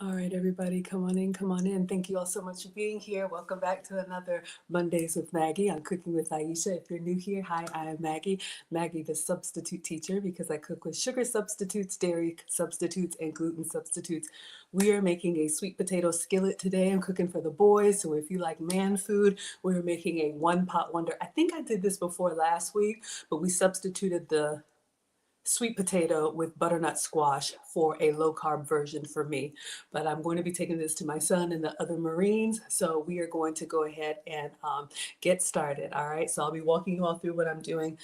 All right, everybody, come on in, come on in. Thank you all so much for being here. Welcome back to another Mondays with Maggie on Cooking with Aisha. If you're new here, hi, I am Maggie. Maggie, the substitute teacher, because I cook with sugar substitutes, dairy substitutes, and gluten substitutes. We are making a sweet potato skillet today. I'm cooking for the boys, so if you like man food, we're making a one pot wonder. I think I did this before last week, but we substituted the sweet potato with butternut squash for a low carb version for me. But I'm going to be taking this to my son and the other Marines. So we are going to go ahead and get started. All right. So I'll be walking you all through what I'm doing.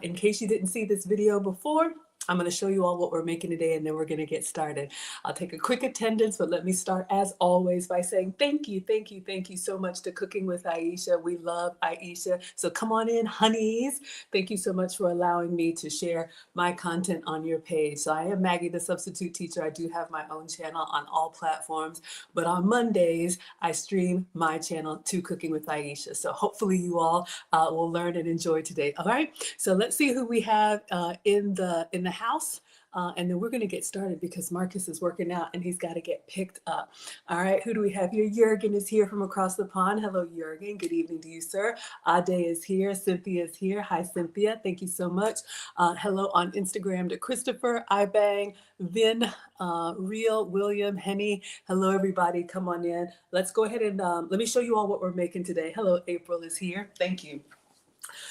In case you didn't see this video before, I'm going to show you all what we're making today, and then we're going to get started. I'll take a quick attendance, but let me start as always by saying thank you, thank you, thank you so much to Cooking with Aisha. We love Aisha. So come on in, honeys. Thank you so much for allowing me to share my content on your page. So I am Maggie, the substitute teacher. I do have my own channel on all platforms, but on Mondays, I stream my channel to Cooking with Aisha. So hopefully you all will learn and enjoy today. All right. So let's see who we have in the house. And then we're going to get started because Marcus is working out and he's got to get picked up. All right, who do we have here? Jurgen is here from across the pond. Hello, Jurgen. Good evening to you, sir. Ade is here. Cynthia is here. Hi, Cynthia. Thank you so much. Hello on Instagram to Christopher, Ibang, Vin, Real, William, Henny. Hello, everybody. Come on in. Let's go ahead and let me show you all what we're making today. Hello, April is here. Thank you.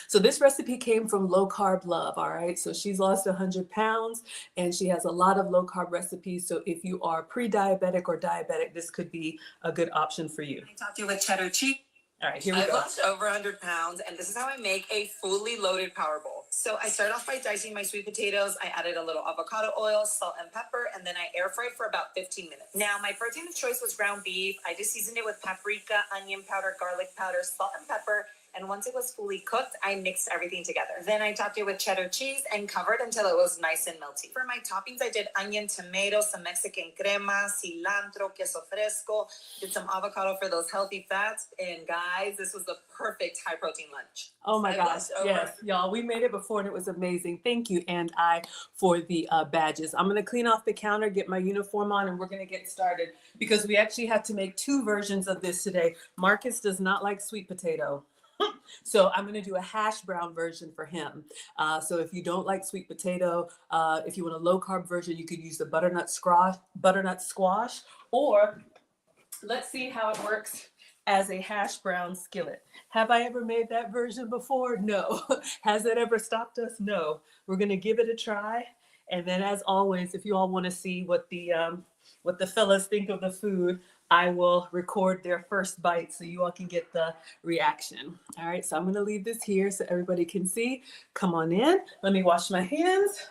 So this recipe came from Low Carb Love, all right? So she's lost 100 pounds and she has a lot of low carb recipes. So if you are pre-diabetic or diabetic, this could be a good option for you. I talked to you with cheddar cheese. All right, here we go. I've lost over 100 pounds, and this is how I make a fully loaded power bowl. So I start off by dicing my sweet potatoes. I added a little avocado oil, salt, and pepper, and then I air fry for about 15 minutes. Now, my protein of choice was ground beef. I just seasoned it with paprika, onion powder, garlic powder, salt, and pepper. And once it was fully cooked, I mixed everything together. Then I topped it with cheddar cheese and covered until it was nice and melty. For my toppings, I did onion, tomato, some Mexican crema, cilantro, queso fresco, did some avocado for those healthy fats. And guys, this was the perfect high protein lunch. Oh my gosh, yes, y'all, we made it before and it was amazing. Thank you, and I, for the badges. I'm gonna clean off the counter, get my uniform on, and we're gonna get started because we actually have to make two versions of this today. Marcus does not like sweet potato. So I'm going to do a hash brown version for him. So if you don't like sweet potato, if you want a low carb version, you could use the butternut squash, or let's see how it works as a hash brown skillet. Have I ever made that version before? No. Has that ever stopped us? No. We're going to give it a try. And then as always, if you all want to see what the fellas think of the food, I will record their first bite so you all can get the reaction. All right, so I'm gonna leave this here so everybody can see. Come on in. Let me wash my hands.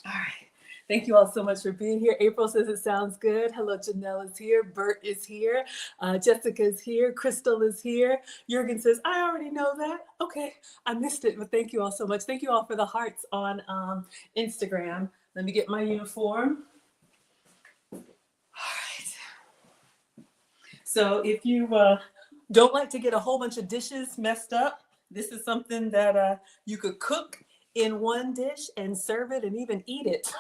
All right. Thank you all so much for being here. April says it sounds good. Hello, Janelle is here. Bert is here. Jessica is here. Crystal is here. Jurgen says, I already know that. Okay, I missed it, but thank you all so much. Thank you all for the hearts on Instagram. Let me get my uniform. All right. So if you don't like to get a whole bunch of dishes messed up, this is something that you could cook in one dish and serve it and even eat it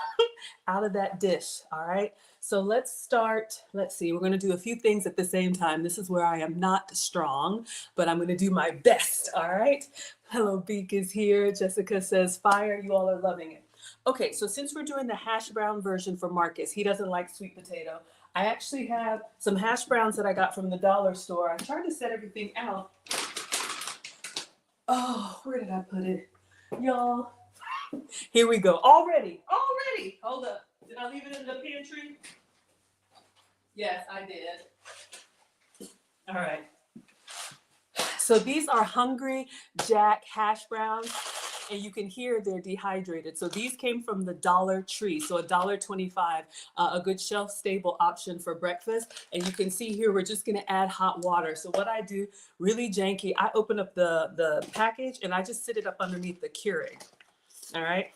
out of that dish. All right. So let's start. Let's see. We're going to do a few things at the same time. This is where I am not strong, but I'm going to do my best. All right. Hello, Beak is here. Jessica says fire. You all are loving it. Okay. So since we're doing the hash brown version for Marcus, he doesn't like sweet potato. I actually have some hash browns that I got from the dollar store. I tried to set everything out. Oh, where did I put it? Y'all, here we go. Already. Hold up. Did I leave it in the pantry? Yes, I did. All right. So these are Hungry Jack hash browns, and you can hear they're dehydrated. So these came from the Dollar Tree. So $1.25, a good shelf-stable option for breakfast. And you can see here, we're just gonna add hot water. So what I do, really janky, I open up the package and I just sit it up underneath the Keurig. All right.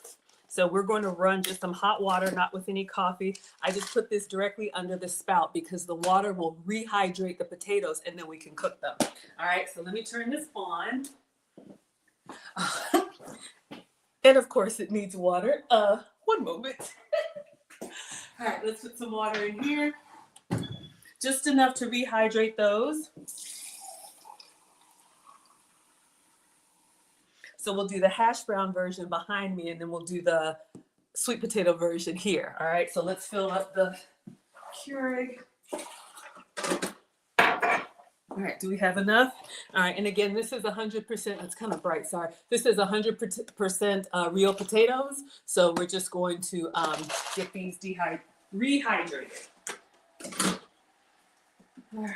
So we're going to run just some hot water, not with any coffee. I just put this directly under the spout because the water will rehydrate the potatoes and then we can cook them. All right, so let me turn this on. And of course it needs water. One moment. All right, let's put some water in here. Just enough to rehydrate those. So we'll do the hash brown version behind me, and then we'll do the sweet potato version here. All right, so let's fill up the Keurig. All right, do we have enough? All right, and again, this is 100%, it's kind of bright, sorry. This is 100% real potatoes. So we're just going to get these rehydrated. All right,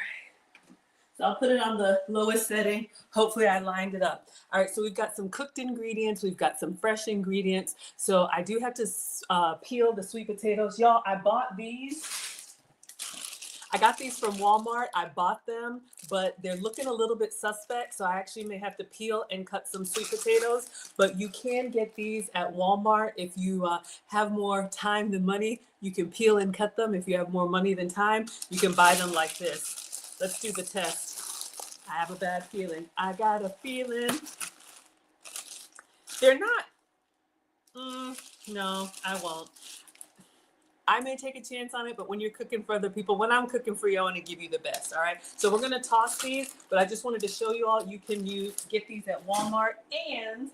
so I'll put it on the lowest setting. Hopefully I lined it up. All right, so we've got some cooked ingredients. We've got some fresh ingredients. So I do have to peel the sweet potatoes. Y'all, I bought these. I got these from Walmart. I bought them, but they're looking a little bit suspect. So I actually may have to peel and cut some sweet potatoes, but you can get these at Walmart. If you have more time than money, you can peel and cut them. If you have more money than time, you can buy them like this. Let's do the test. I have a bad feeling. I got a feeling. They're not. No, I won't. I may take a chance on it, but when you're cooking for other people, when I'm cooking for you, I want to give you the best, all right? So we're going to toss these, but I just wanted to show you all you can get these at Walmart. And,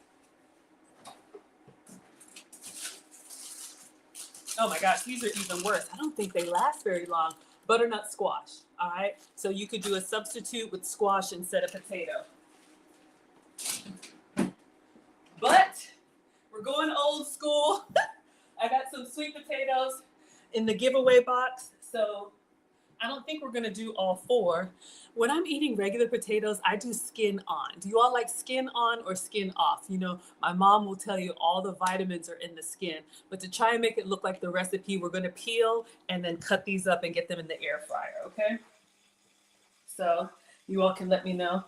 oh my gosh, these are even worse. I don't think they last very long. Butternut squash, all right? So you could do a substitute with squash instead of potato. But we're going old school. I got some sweet potatoes in the giveaway box, so I don't think we're gonna do all 4. When I'm eating regular potatoes, I do skin on. Do you all like skin on or skin off? You know, my mom will tell you all the vitamins are in the skin, but to try and make it look like the recipe, we're gonna peel and then cut these up and get them in the air fryer, okay? So you all can let me know.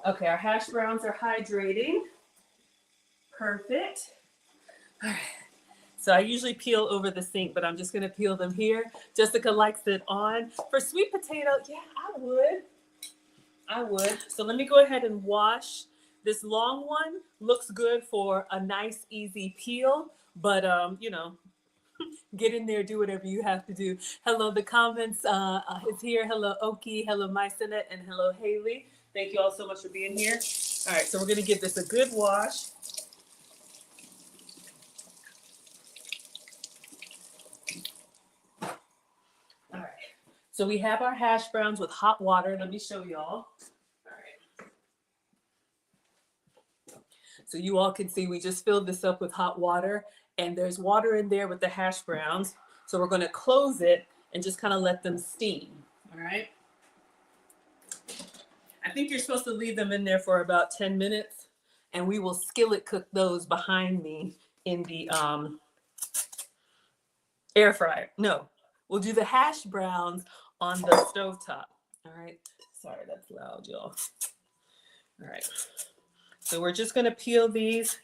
Okay, our hash browns are hydrating. Perfect. All right. So I usually peel over the sink, but I'm just going to peel them here. Jessica likes it on. For sweet potato, yeah, I would. So let me go ahead and wash. This long one looks good for a nice, easy peel. But, you know, get in there, do whatever you have to do. Hello, the comments is here. Hello, Oki. Hello, Mysonet. And hello, Haley. Thank you all so much for being here. All right, so we're going to give this a good wash. So we have our hash browns with hot water. Let me show y'all. All right. So you all can see we just filled this up with hot water, and there's water in there with the hash browns. So we're going to close it and just kind of let them steam. All right. I think you're supposed to leave them in there for about 10 minutes, and we will skillet cook those behind me in the air fryer. No, we'll do the hash browns on the stovetop. All right. Sorry, that's loud, y'all. All right. So we're just going to peel these.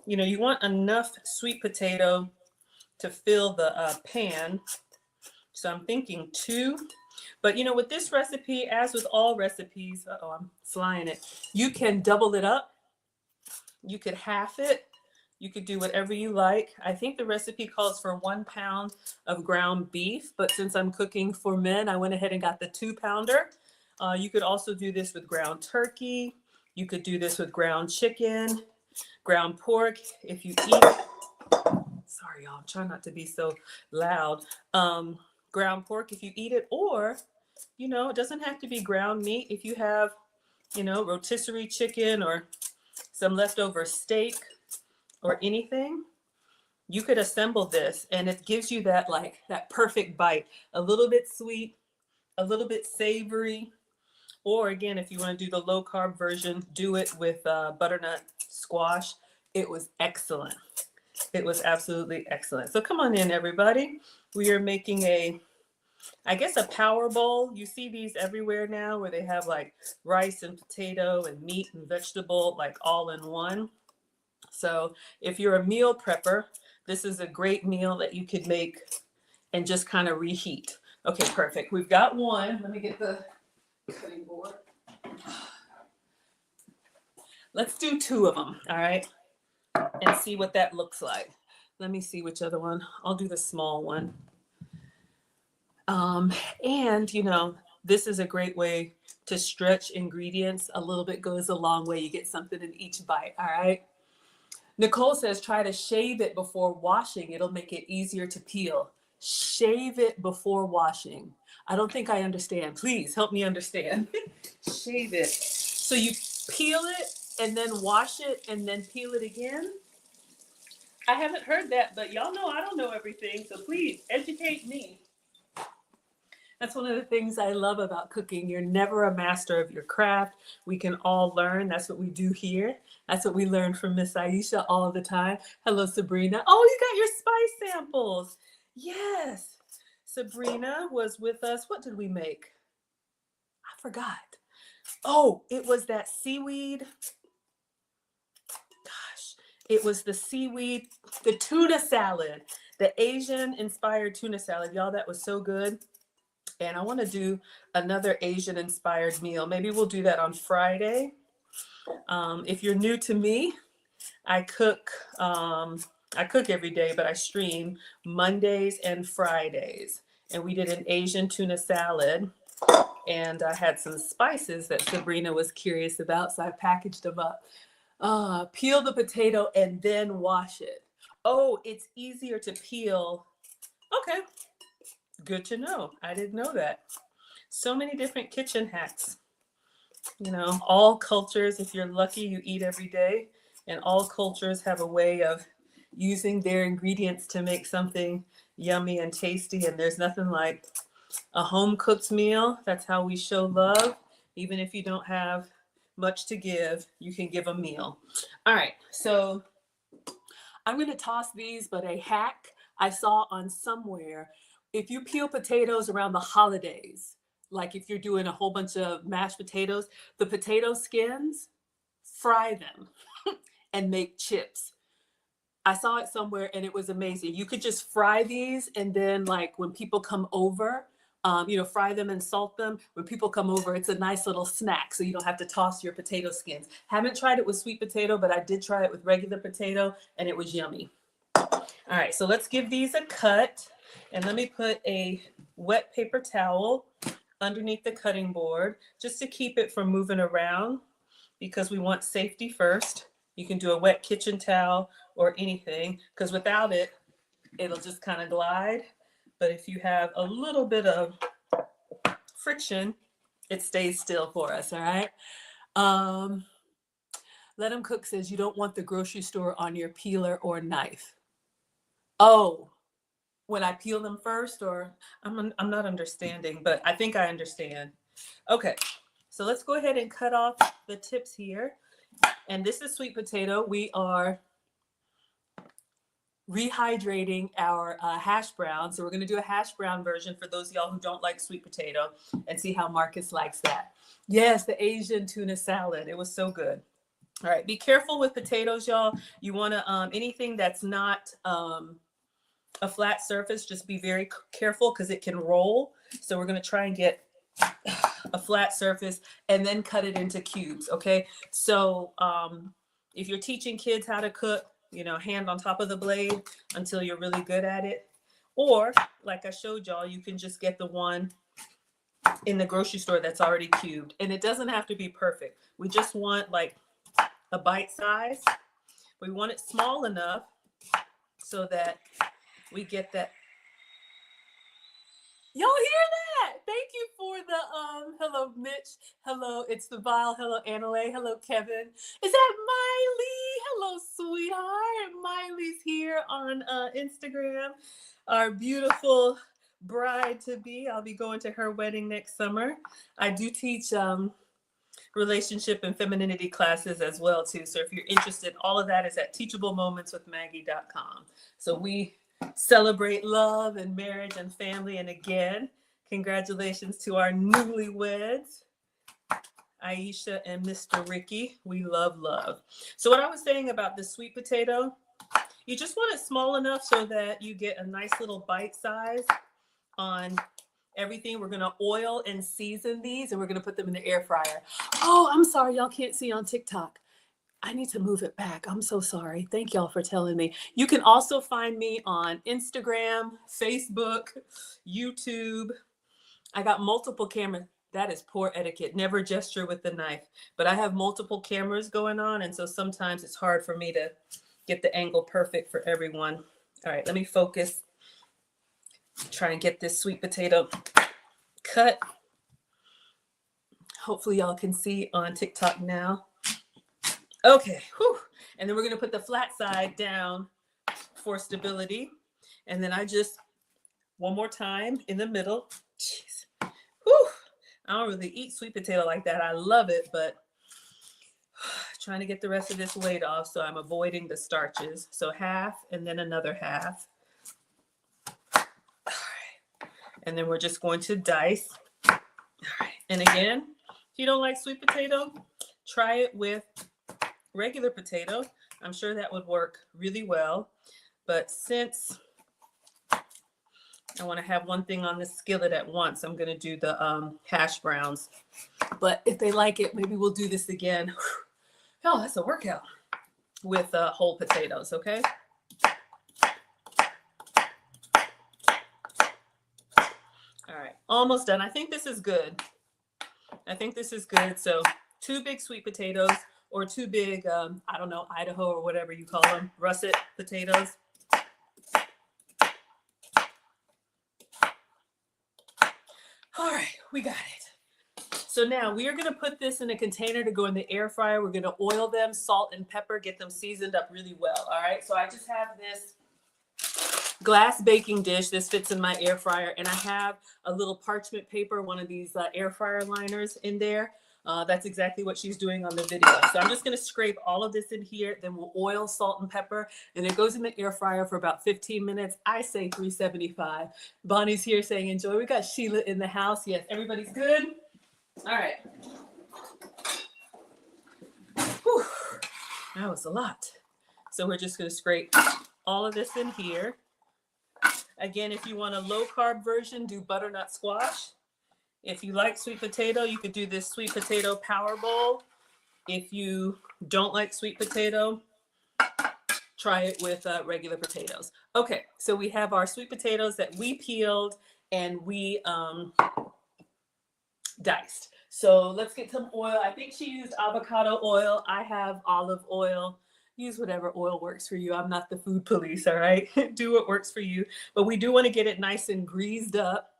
You know, you want enough sweet potato to fill the pan. So I'm thinking 2. But, you know, with this recipe, as with all recipes, I'm flying it. You can double it up. You could half it. You could do whatever you like. I think the recipe calls for 1 pound of ground beef, but since I'm cooking for men, I went ahead and got the 2-pounder. You could also do this with ground turkey. You could do this with ground chicken, ground pork. If you eat, sorry y'all, I'm trying not to be so loud. Ground pork if you eat it, or, you know, it doesn't have to be ground meat. If you have, you know, rotisserie chicken or some leftover steak, or anything, you could assemble this and it gives you that perfect bite, a little bit sweet, a little bit savory. Or again, if you want to do the low carb version, do it with butternut squash. It was excellent. It was absolutely excellent. So come on in, everybody. We are making I guess a power bowl. You see these everywhere now where they have like rice and potato and meat and vegetable, like all in one. So if you're a meal prepper, this is a great meal that you could make and just kind of reheat. Okay, perfect. We've got one. Let me get the cutting board. Let's do 2 of them, all right? And see what that looks like. Let me see which other one. I'll do the small one. And this is a great way to stretch ingredients. A little bit goes a long way. You get something in each bite, all right? Nicole says try to shave it before washing. It'll make it easier to peel. Shave it before washing. I don't think I understand. Please help me understand. Shave it. So you peel it and then wash it and then peel it again? I haven't heard that, but y'all know I don't know everything, so please educate me. That's one of the things I love about cooking. You're never a master of your craft. We can all learn. That's what we do here. That's what we learn from Miss Aisha all the time. Hello, Sabrina. Oh, you got your spice samples. Yes. Sabrina was with us. What did we make? I forgot. Oh, it was that seaweed. It was the seaweed, the tuna salad, the Asian inspired tuna salad. Y'all, that was so good. And I want to do another Asian inspired meal. Maybe we'll do that on Friday. If you're new to me, I cook every day, but I stream Mondays and Fridays. And we did an Asian tuna salad. And I had some spices that Sabrina was curious about, so I packaged them up. Peel the potato and then wash it. Oh, it's easier to peel. Okay, good to know. I didn't know that. So many different kitchen hacks. All cultures, if you're lucky, you eat every day. And all cultures have a way of using their ingredients to make something yummy and tasty. And there's nothing like a home-cooked meal. That's how we show love. Even if you don't have much to give, you can give a meal. All right, so I'm going to toss these, but a hack I saw on somewhere, if you peel potatoes around the holidays, like if you're doing a whole bunch of mashed potatoes, the potato skins, fry them and make chips. I saw it somewhere and it was amazing. You could just fry these and then like when people come over, fry them and salt them. When people come over, it's a nice little snack. So you don't have to toss your potato skins. Haven't tried it with sweet potato, but I did try it with regular potato and it was yummy. All right, so let's give these a cut. And let me put a wet paper towel underneath the cutting board just to keep it from moving around because we want safety first. You can do a wet kitchen towel or anything because without it, it'll just kind of glide. But if you have a little bit of friction, it stays still for us, all right? Let 'em Cook says you don't want the grocery store on your peeler or knife. Oh, when I peel them first, or I'm not understanding, but I think I understand. Okay, so let's go ahead and cut off the tips here. And this is sweet potato. We are rehydrating our hash brown. So we're going to do a hash brown version for those of y'all who don't like sweet potato and see how Marcus likes that. Yes, the Asian tuna salad. It was so good. All right, be careful with potatoes, y'all. You want to, anything that's not a flat surface, just be very careful because it can roll. So we're going to try and get a flat surface and then cut it into cubes, okay? So if you're teaching kids how to cook, hand on top of the blade until you're really good at it. Or, like I showed y'all, you can just get the one in the grocery store that's already cubed. And it doesn't have to be perfect. We just want like a bite size. We want it small enough so that we get that. Y'all hear that? Thank you for the hello Mitch, hello it's the Vile, hello Annalee, hello Kevin. Is that Miley? Hello sweetheart. Miley's here on Instagram. Our beautiful bride to be. I'll be going to her wedding next summer. I do teach relationship and femininity classes as well too. So if you're interested, all of that is at teachablemomentswithmaggie.com. So we celebrate love and marriage and family. And again, congratulations to our newlyweds, Aisha and Mr. Ricky. We love love. So what I was saying about the sweet potato, you just want it small enough so that you get a nice little bite size on everything. We're going to oil and season these and we're going to put them in the air fryer. Oh, I'm sorry. Y'all can't see on TikTok. I need to move it back. I'm so sorry. Thank y'all for telling me. You can also find me on Instagram, Facebook, YouTube. I got multiple cameras. That is poor etiquette. Never gesture with the knife. But I have multiple cameras going on, and so sometimes it's hard for me to get the angle perfect for everyone. All right, let me focus. Try and get this sweet potato cut. Hopefully y'all can see on TikTok now. Okay, whew. And then we're gonna put the flat side down for stability. And then I just, one more time in the middle. Jeez. Whew. I don't really eat sweet potato like that. I love it, but trying to get the rest of this weight off, so I'm avoiding the starches. So half and then another half. All right. And then we're just going to dice. All right. And again, if you don't like sweet potato, try it with regular potato. I'm sure that would work really well. But since I want to have one thing on the skillet at once, I'm going to do the hash browns. But if they like it, maybe we'll do this again. Oh, that's a workout with whole potatoes, okay? All right, almost done. I think this is good. I think this is good. So 2 big sweet potatoes, or 2 big, I don't know, Idaho or whatever you call them, russet potatoes. All right, we got it. So now we are going to put this in a container to go in the air fryer. We're going to oil them, salt and pepper, get them seasoned up really well. All right, so I just have this glass baking dish. This fits in my air fryer, and I have a little parchment paper, one of these air fryer liners in there. That's exactly what she's doing on the video. So I'm just going to scrape all of this in here. Then we'll oil, salt, and pepper. And it goes in the air fryer for about 15 minutes. I say 375. Bonnie's here saying enjoy. We got Sheila in the house. Yes, everybody's good? All right. Whew. That was a lot. So we're just going to scrape all of this in here. Again, if you want a low-carb version, do butternut squash. If you like sweet potato, you could do this sweet potato power bowl. If you don't like sweet potato, try it with regular potatoes. Okay, so we have our sweet potatoes that we peeled and we diced. So let's get some oil. I think she used avocado oil. I have olive oil. Use whatever oil works for you. I'm not the food police, all right? Do what works for you. But we do want to get it nice and greased up.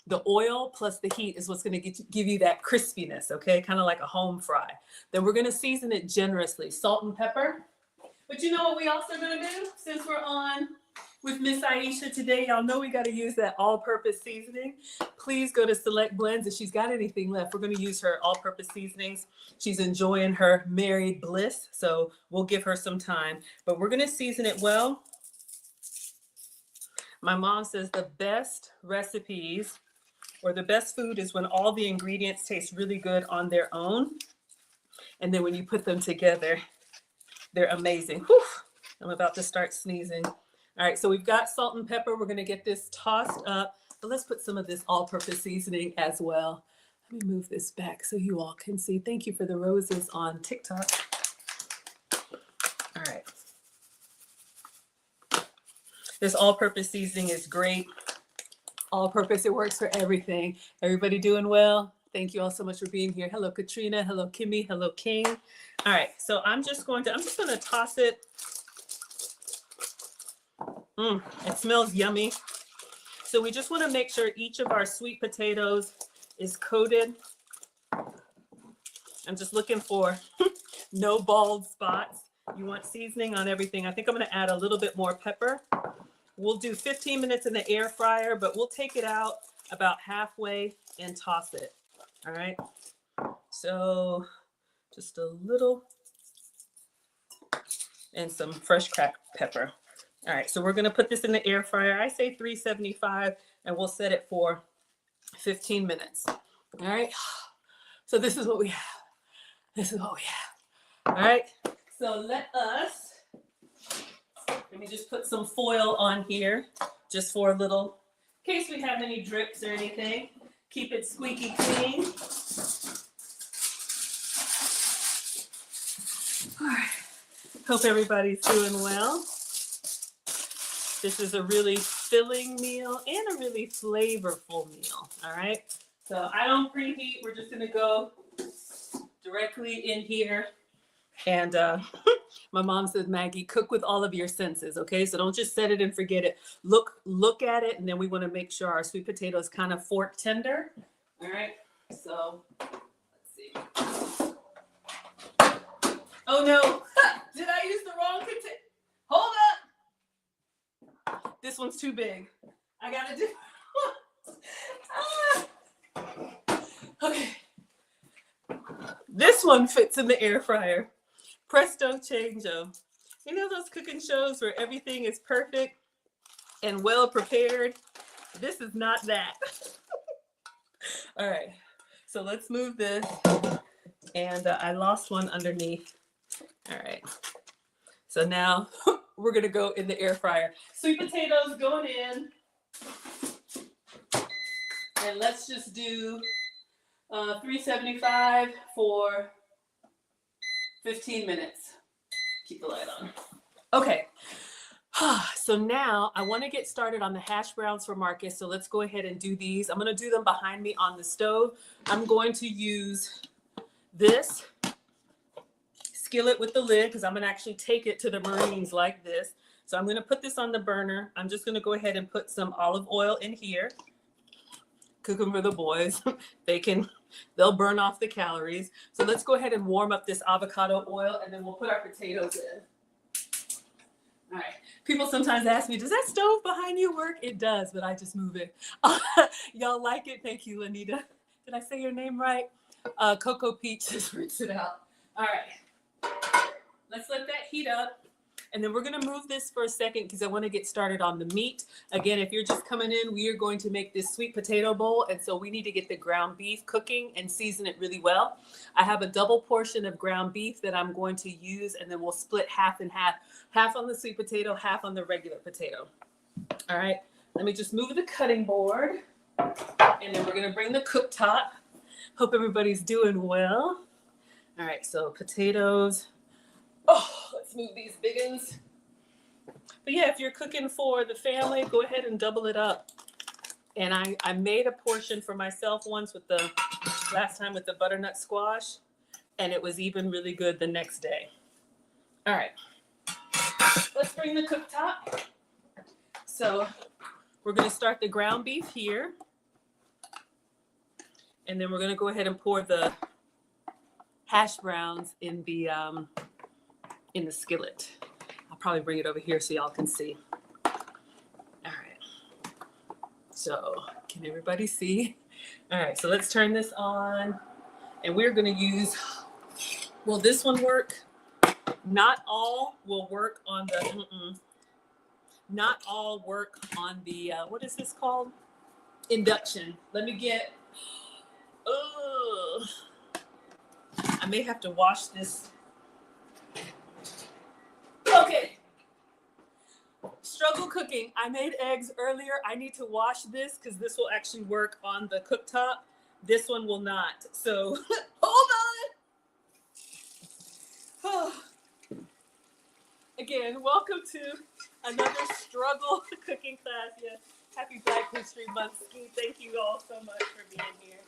The oil plus the heat is what's going to give you that crispiness, okay? Kind of like a home fry. Then we're going to season it generously. Salt and pepper. But you know what we also going to do? Since we're on with Miss Aisha today, y'all know we got to use that all-purpose seasoning. Please go to Select Blends. If she's got anything left, we're going to use her all-purpose seasonings. She's enjoying her married bliss, so we'll give her some time. But we're going to season it well. My mom says the best recipes or the best food is when all the ingredients taste really good on their own. And then when you put them together, they're amazing. Whew, I'm about to start sneezing. All right, so we've got salt and pepper. We're gonna get this tossed up. But let's put some of this all-purpose seasoning as well. Let me move this back so you all can see. Thank you for the roses on TikTok. All right. This all-purpose seasoning is great. All-purpose, it works for everything. Everybody doing well? Thank you all so much for being here. Hello, Katrina. Hello, Kimmy. Hello, King. All right, so I'm just gonna toss it. It smells yummy. So we just want to make sure each of our sweet potatoes is coated. I'm just looking for no bald spots. You want seasoning on everything. I think I'm going to add a little bit more pepper. We'll do 15 minutes in the air fryer, but we'll take it out about halfway and toss it. All right. So just a little and some fresh cracked pepper. All right. So we're going to put this in the air fryer. I say 375 and we'll set it for 15 minutes. All right. So this is what we have. This is what we have. All right. So let me just put some foil on here just for a little, in case we have any drips or anything. Keep it squeaky clean. All right. Hope everybody's doing well. This is a really filling meal and a really flavorful meal, all right? So I don't preheat. We're just gonna go directly in here. And my mom said, Maggie, cook with all of your senses, okay? So don't just set it and forget it. Look at it, and then we wanna make sure our sweet potato is kind of fork tender, all right? So, let's see. Oh no, did I use the wrong container? Hold up. This one's too big. I gotta do. Okay. This one fits in the air fryer. Presto changeo. You know those cooking shows where everything is perfect and well prepared? This is not that. All right. So let's move this. And I lost one underneath. All right. So now we're going to go in the air fryer. Sweet potatoes going in. And let's just do 375 for 15 minutes. Keep the light on. Okay. So now I want to get started on the hash browns for Marcus. So let's go ahead and do these. I'm going to do them behind me on the stove. I'm going to use this skillet with the lid because I'm going to actually take it to the Marines like this. So I'm going to put this on the burner. I'm just going to go ahead and put some olive oil in here. Cook them for the boys. They'll burn off the calories. So let's go ahead and warm up this avocado oil and then we'll put our potatoes in. All right. People sometimes ask me, does that stove behind you work? It does, but I just move it. Y'all like it? Thank you, Lanita. Did I say your name right? Cocoa Peach just rinse it out. All right. Let's let that heat up. And then we're going to move this for a second because I want to get started on the meat. Again, if you're just coming in, we are going to make this sweet potato bowl. And so we need to get the ground beef cooking and season it really well. I have a double portion of ground beef that I'm going to use, and then we'll split half and half. Half on the sweet potato, half on the regular potato. All right, let me just move the cutting board. And then we're going to bring the cooktop. Hope everybody's doing well. All right, so potatoes. Oh, let's move these big ones. But yeah, if you're cooking for the family, go ahead and double it up. And I made a portion for myself once with the last time with the butternut squash, and it was even really good the next day. All right, let's bring the cooktop. So we're going to start the ground beef here. And then we're going to go ahead and pour the hash browns in the skillet. I'll probably bring it over here so y'all can see. All right. So can everybody see? All right, so let's turn this on. And we're going to use, will this one work? Not all will work on the, not all work on the, what is this called? Induction. Let me get, I may have to wash this. Okay. Struggle cooking. I made eggs earlier. I need to wash this because this will actually work on the cooktop. This one will not. So hold on. Again, welcome to another struggle cooking class. Yes. Happy Black History Month, Ski. Thank you all so much for being here.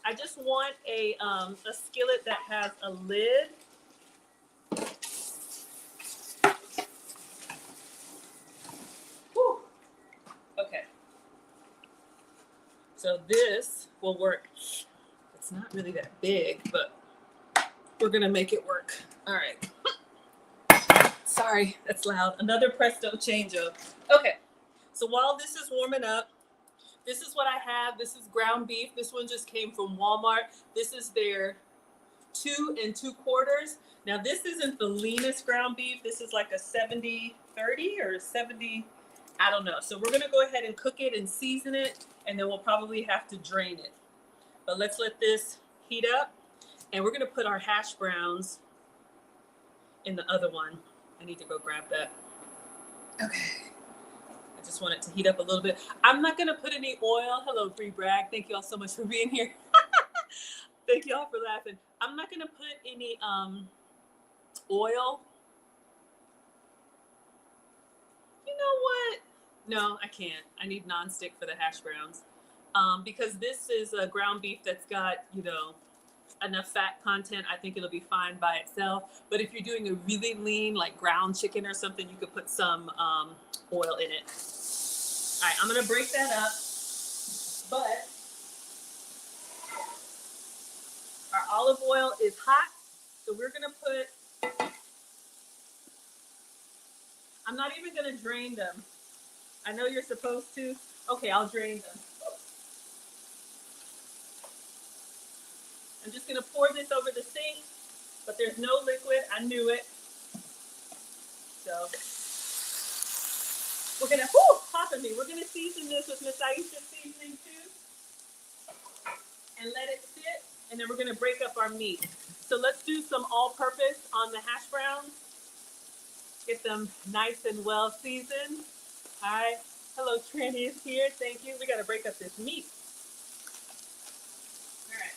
I just want a skillet that has a lid. Whew. Okay. So this will work. It's not really that big, but we're gonna make it work. All right. Sorry, that's loud. Another presto changeo. Okay. So while this is warming up, this is what I have. This is ground beef. This one just came from Walmart. This is their 2 2/4. Now this isn't the leanest ground beef. This is like a 70-30 or 70, I don't know. So we're gonna go ahead and cook it and season it, and then we'll probably have to drain it. But let's let this heat up, and we're gonna put our hash browns in the other one. I need to go grab that. Okay. I just want it to heat up a little bit. I'm not going to put any oil. Hello, Bree Bragg. Thank you all so much for being here. Thank you all for laughing. I'm not gonna put any oil. You know what? No, I can't. I need nonstick for the hash browns. Because this is a ground beef that's got, enough fat content. I think it'll be fine by itself. But if you're doing a really lean, like ground chicken or something, you could put some oil in it. All right, I'm gonna break that up. But our olive oil is hot, so we're gonna put, I'm not even gonna drain them. I know you're supposed to. Okay, I'll drain them. I'm just gonna pour this over the sink, but there's no liquid. I knew it. So we're gonna, pop me. We're gonna season this with Miss Aisha'S seasoning too, and let it sit. And then we're gonna break up our meat. So let's do some all-purpose on the hash browns. Get them nice and well seasoned. All right. Hello, Tranny is here. Thank you. We gotta break up this meat. All right.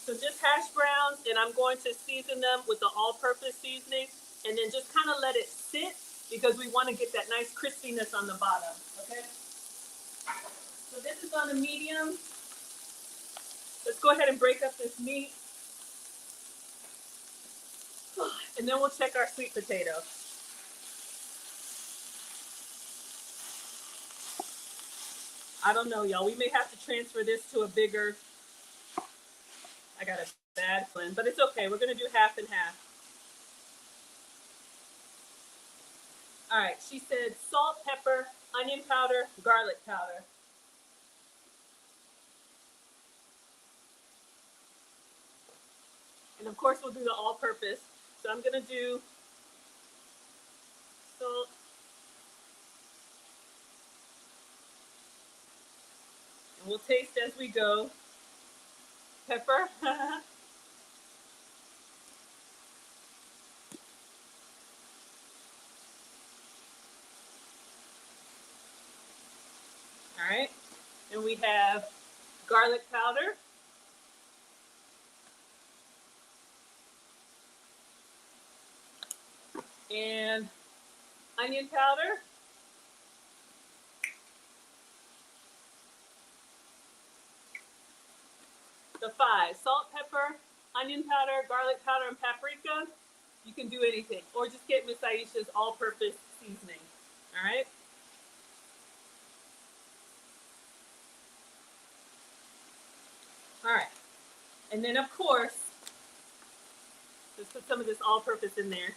So just hash browns, and I'm going to season them with the all-purpose seasoning, and then just kind of let it sit because we want to get that nice crispiness on the bottom, okay? So this is on a medium. Let's go ahead and break up this meat. And then we'll check our sweet potato. I don't know, y'all. We may have to transfer this to a bigger, I got a bad one, but it's okay. We're going to do half and half. All right, she said salt, pepper, onion powder, garlic powder. And of course, we'll do the all-purpose. So I'm gonna do salt, and we'll taste as we go. Pepper. All right, and we have garlic powder. And onion powder. The 5: salt, pepper, onion powder, garlic powder, and paprika. You can do anything, or just get Miss Aisha'S all-purpose seasoning. All right. All right. And then, of course, let's put some of this all-purpose in there.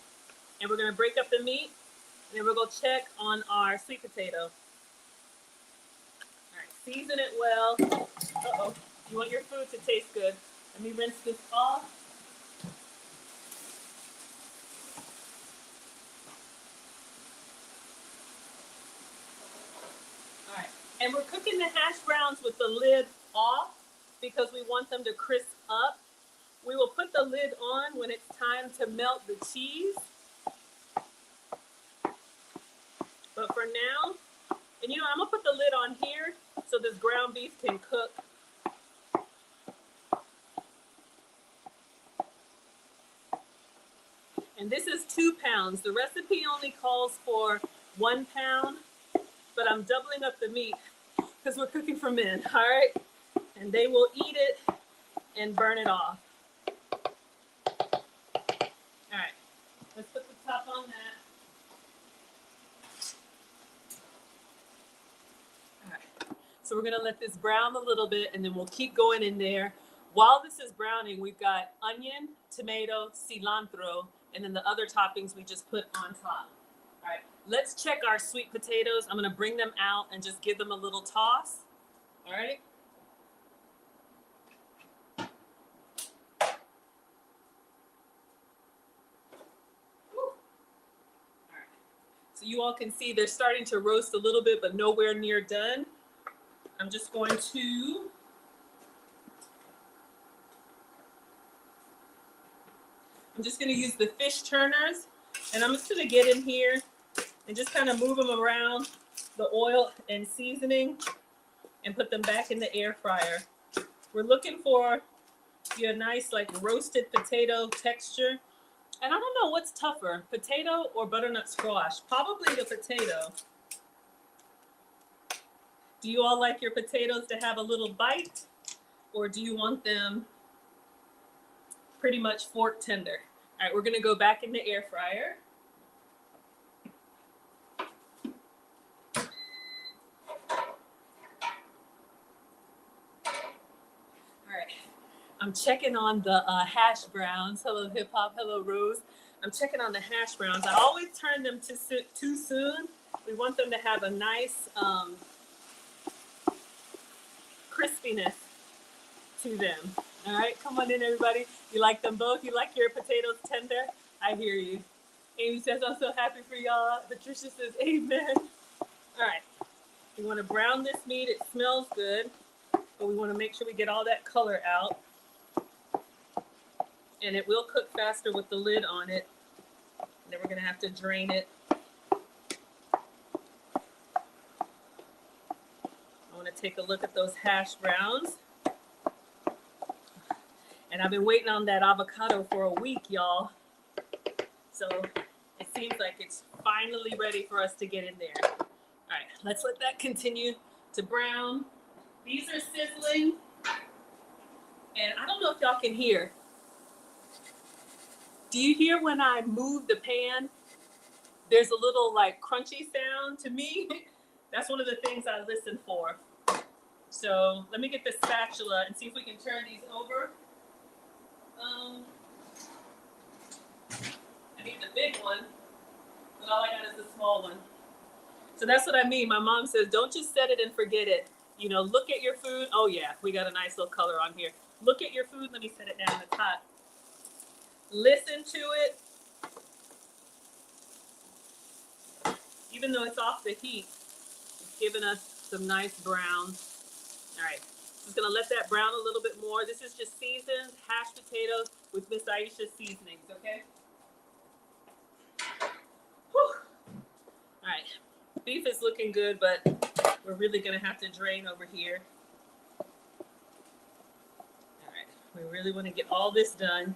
And we're going to break up the meat, and then we're going to check on our sweet potato. All right, season it well. Uh-oh, you want your food to taste good. Let me rinse this off. All right, and we're cooking the hash browns with the lid off because we want them to crisp up. We will put the lid on when it's time to melt the cheese. But for now, and I'm gonna put the lid on here so this ground beef can cook. And this is 2 pounds. The recipe only calls for 1 pound, but I'm doubling up the meat because we're cooking for men, all right? And they will eat it and burn it off. All right, let's put the top on that. So we're gonna let this brown a little bit, and then we'll keep going in there. While this is browning, we've got onion, tomato, cilantro, and then the other toppings we just put on top. All right, let's check our sweet potatoes. I'm gonna bring them out and just give them a little toss. All right. So you all can see they're starting to roast a little bit, but nowhere near done. I'm just going to use the fish turners, and I'm just going to get in here and just kind of move them around the oil and seasoning and put them back in the air fryer. We're looking for You a nice like roasted potato texture. And I don't know what's tougher, potato or butternut squash. Probably the potato. Do you all like your potatoes to have a little bite? Or do you want them pretty much fork tender? All right, we're gonna go back in the air fryer. All right, I'm checking on the hash browns. Hello, hip hop. Hello, Rose. I'm checking on the hash browns. I always turn them too soon. We want them to have a nice crispiness to them. All right, come on in, everybody. You like them both? You like your potatoes tender? I hear you. Amy says, I'm so happy for y'all. Patricia says, amen. All right, we want to brown this meat. It smells good, but we want to make sure we get all that color out. And it will cook faster with the lid on it. And then we're going to have to drain it. I want to take a look at those hash browns. And I've been waiting on that avocado for a week, y'all. So it seems like it's finally ready for us to get in there. All right, let's let that continue to brown. These are sizzling. And I don't know if y'all can hear. Do you hear when I move the pan? There's a little like crunchy sound to me. That's one of the things I listen for. So let me get the spatula and see if we can turn these over. I need the big one, but all I got is the small one. So that's what I mean. My mom says, don't just set it and forget it. You know, look at your food. Oh yeah, we got a nice little color on here. Look at your food. Let me set it down. It's hot. Listen to it. Even though it's off the heat, it's giving us some nice browns. All right, just gonna let that brown a little bit more. This is just seasoned hashed potatoes with Miss Aisha'S seasonings, okay? Whew. All right, beef is looking good, but we're really gonna have to drain over here. All right, we really wanna get all this done.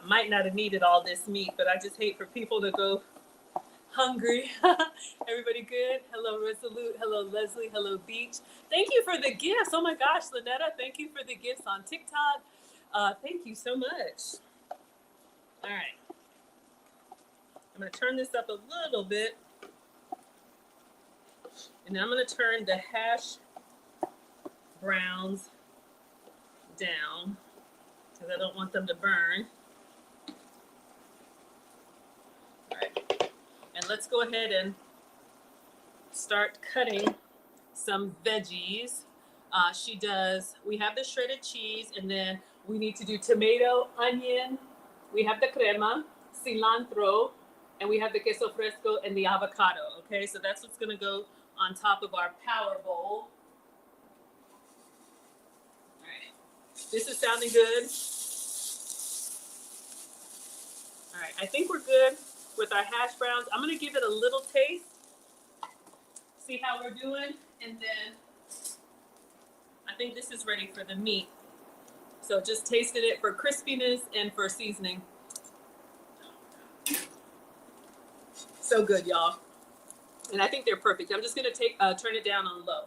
I might not have needed all this meat, but I just hate for people to go hungry. Everybody good? Hello, Resolute. Hello, Leslie. Hello, Beach. Thank you for the gifts. Oh my gosh, Lynetta, thank you for the gifts on TikTok. Thank you so much. All right. I'm going to turn this up a little bit. And then I'm going to turn the hash browns down because I don't want them to burn. All right. And let's go ahead and start cutting some veggies. We have the shredded cheese, and then we need to do tomato, onion, we have the crema, cilantro, and we have the queso fresco and the avocado, okay? So that's what's gonna go on top of our power bowl. All right, this is sounding good. All right, I think we're good with our hash browns. I'm gonna give it a little taste, see how we're doing, and then I think this is ready for the meat. So just tasted it for crispiness and for seasoning. So good, y'all. And I think they're perfect. I'm just gonna turn it down on low.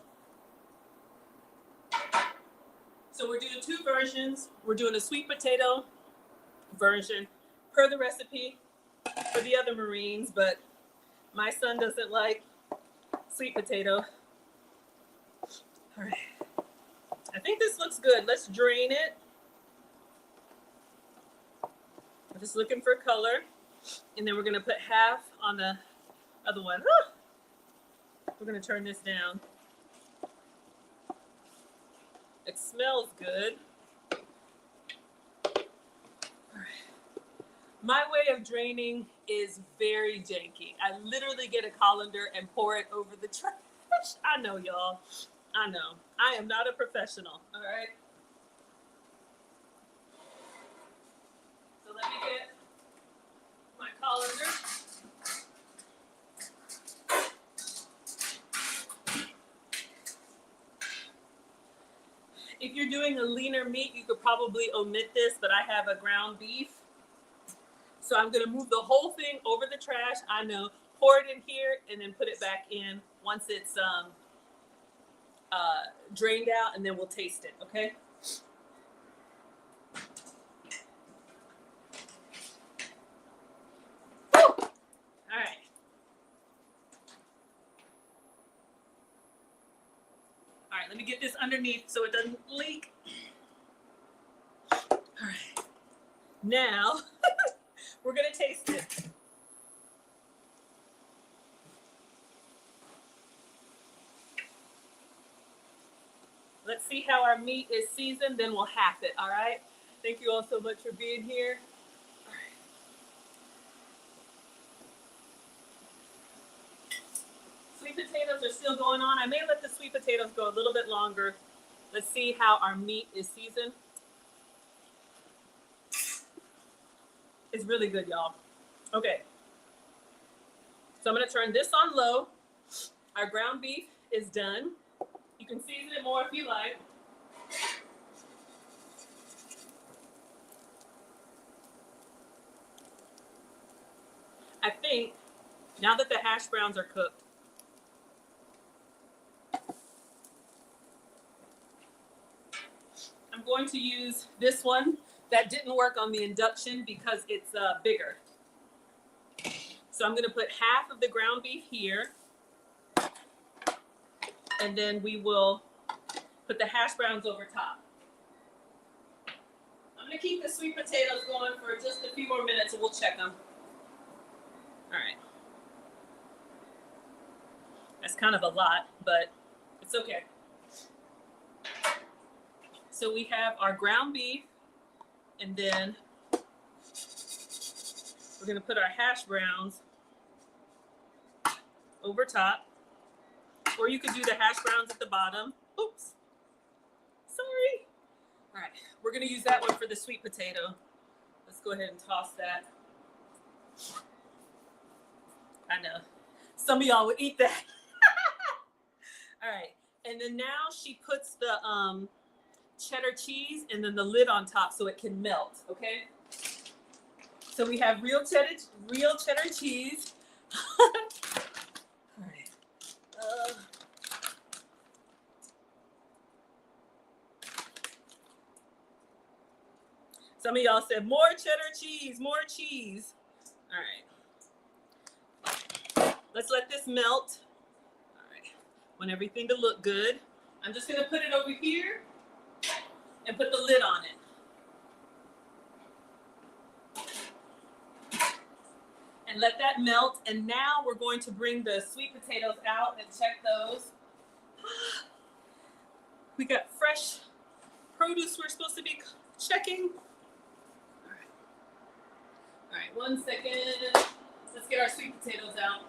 So we're doing two versions. We're doing a sweet potato version per the recipe for the other Marines, but my son doesn't like sweet potato. All right. I think this looks good. Let's drain it. I'm just looking for color. And then we're gonna put half on the other one. We're gonna turn this down. It smells good. All right. My way of draining is very janky. I literally get a colander and pour it over the trash. I know, y'all. I know. I am not a professional, all right? So let me get my colander. if you're doing a leaner meat, you could probably omit this, but I have a ground beef. So I'm gonna move the whole thing over the trash. I know, pour it in here and then put it back in once it's drained out, and then we'll taste it, okay? Woo! All right. All right, let me get this underneath so it doesn't leak. All right. Now, we're gonna taste it. Let's see how our meat is seasoned, then we'll half it, all right? Thank you all so much for being here. All right. Sweet potatoes are still going on. I may let the sweet potatoes go a little bit longer. Let's see how our meat is seasoned. It's really good, y'all. Okay. So I'm gonna turn this on low. Our ground beef is done. You can season it more if you like. I think now that the hash browns are cooked, I'm going to use this one that didn't work on the induction because it's bigger. So I'm gonna put half of the ground beef here, and then we will put the hash browns over top. I'm gonna keep the sweet potatoes going for just a few more minutes and we'll check them. All right. That's kind of a lot, but it's okay. So we have our ground beef, and then we're gonna put our hash browns over top, or you could do the hash browns at the bottom. Oops, sorry. All right, we're gonna use that one for the sweet potato. Let's go ahead and toss that. I know, some of y'all would eat that. All right, and then now she puts the cheddar cheese and then the lid on top so it can melt, okay? So we have real cheddar cheese. All right. Some of y'all said more cheddar cheese, more cheese. All right. Let's let this melt. All right. Want everything to look good. I'm just gonna put it over here and put the lid on it. And let that melt. And now we're going to bring the sweet potatoes out and check those. We got fresh produce we're supposed to be checking. All right, 1 second. Let's get our sweet potatoes out.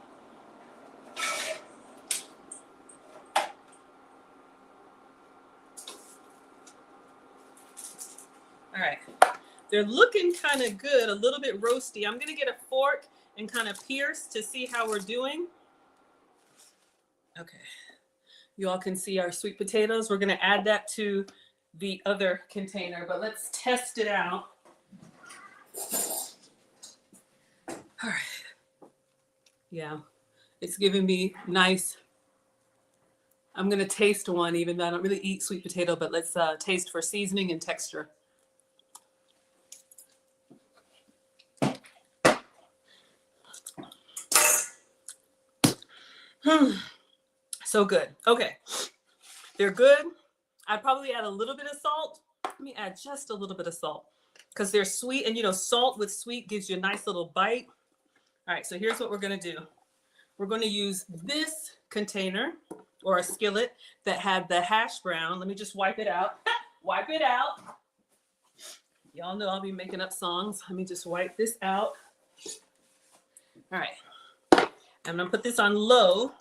All right, they're looking kind of good, a little bit roasty. I'm gonna get a fork and kind of pierce to see how we're doing. Okay, you all can see our sweet potatoes. We're gonna add that to the other container, but let's test it out. All right, yeah, it's giving me nice. I'm gonna taste one, even though I don't really eat sweet potato, but let's taste for seasoning and texture. So good. Okay, they're good. I'd probably add a little bit of salt. Let me add just a little bit of salt because they're sweet, and you know, salt with sweet gives you a nice little bite. All right, so here's what we're gonna do. We're gonna use this container or a skillet that had the hash brown. Let me just wipe it out. Wipe it out. Y'all know I'll be making up songs. Let me just wipe this out. All right, I'm gonna put this on low.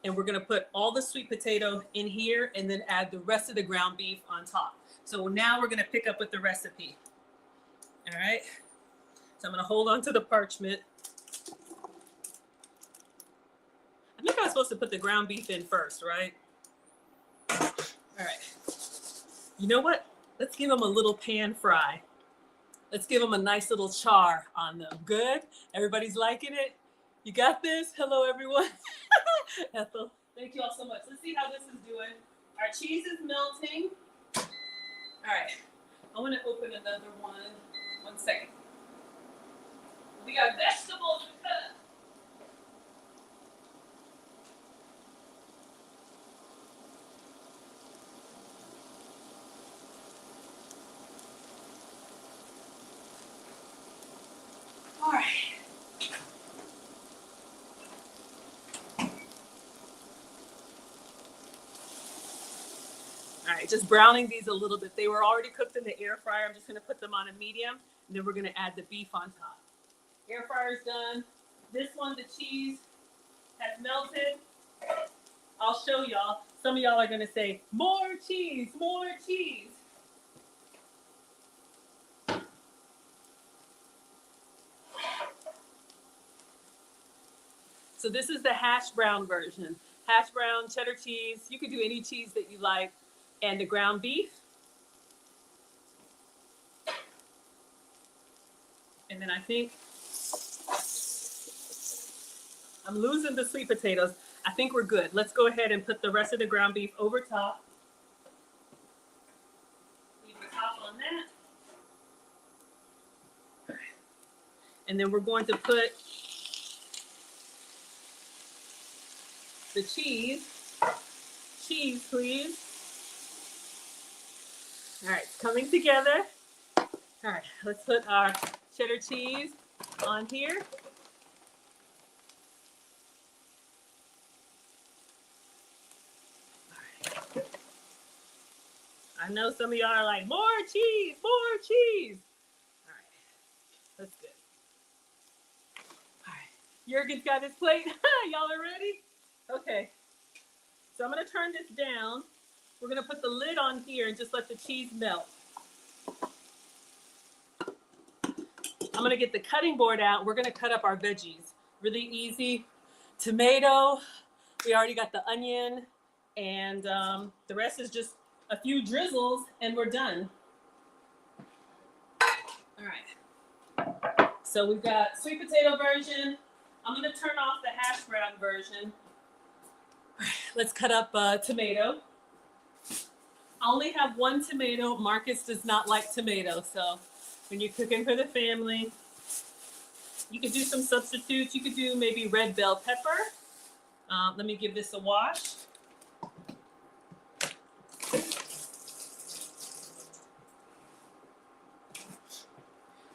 And we're gonna put all the sweet potato in here and then add the rest of the ground beef on top. So now we're gonna pick up with the recipe. All right, so I'm gonna hold on to the parchment. I think I was supposed to put the ground beef in first, right? All right. You know what? Let's give them a little pan fry. Let's give them a nice little char on them. Good? Everybody's liking it? You got this? Hello, everyone. Ethel, thank you all so much. Let's see how this is doing. Our cheese is melting. All right. I want to open another one. 1 second. We got vegetables to cut. All right. All right, just browning these a little bit. They were already cooked in the air fryer. I'm just going to put them on a medium, and then we're going to add the beef on top. Air fryer's done. This one, the cheese has melted. I'll show y'all. Some of y'all are going to say, more cheese, more cheese. So this is the hash brown version. Hash brown, cheddar cheese. You could do any cheese that you like. And the ground beef. And then I think I'm losing the sweet potatoes. I think we're good. Let's go ahead and put the rest of the ground beef over top. Leave the top on that. And then we're going to put the cheese. Cheese, please. All right, it's coming together. All right, let's put our cheddar cheese on here. All right. I know some of y'all are like, more cheese, more cheese. All right, that's good. All right, Jurgen's got his plate. Y'all are ready? Okay, so I'm gonna turn this down. We're gonna put the lid on here and just let the cheese melt. I'm gonna get the cutting board out. We're gonna cut up our veggies. Really easy. Tomato, we already got the onion, and the rest is just a few drizzles and we're done. All right, so we've got sweet potato version. I'm gonna turn off the hash brown version. All right, let's cut up tomato. I only have one tomato. Marcus does not like tomato, so when you're cooking for the family, you could do some substitutes. You could do maybe red bell pepper. Let me give this a wash.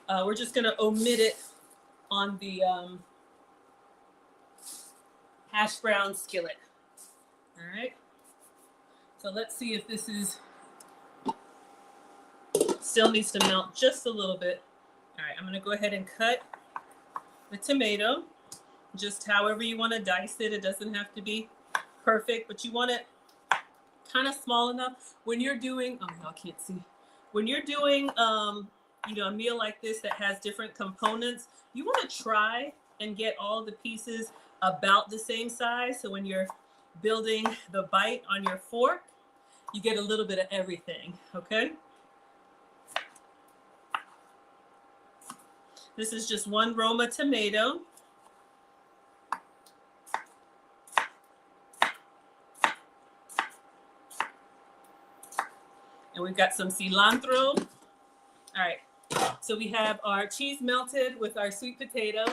We're just gonna omit it on the hash brown skillet. All right. So let's see if this is still needs to melt just a little bit. All right, I'm gonna go ahead and cut the tomato just however you want to dice it. It doesn't have to be perfect, but you want it kind of small enough. When you're doing, oh, y'all can't see. When you're doing, you know, a meal like this that has different components, you want to try and get all the pieces about the same size. So when you're building the bite on your fork, you get a little bit of everything, okay? This is just one Roma tomato. And we've got some cilantro. All right, so we have our cheese melted with our sweet potato.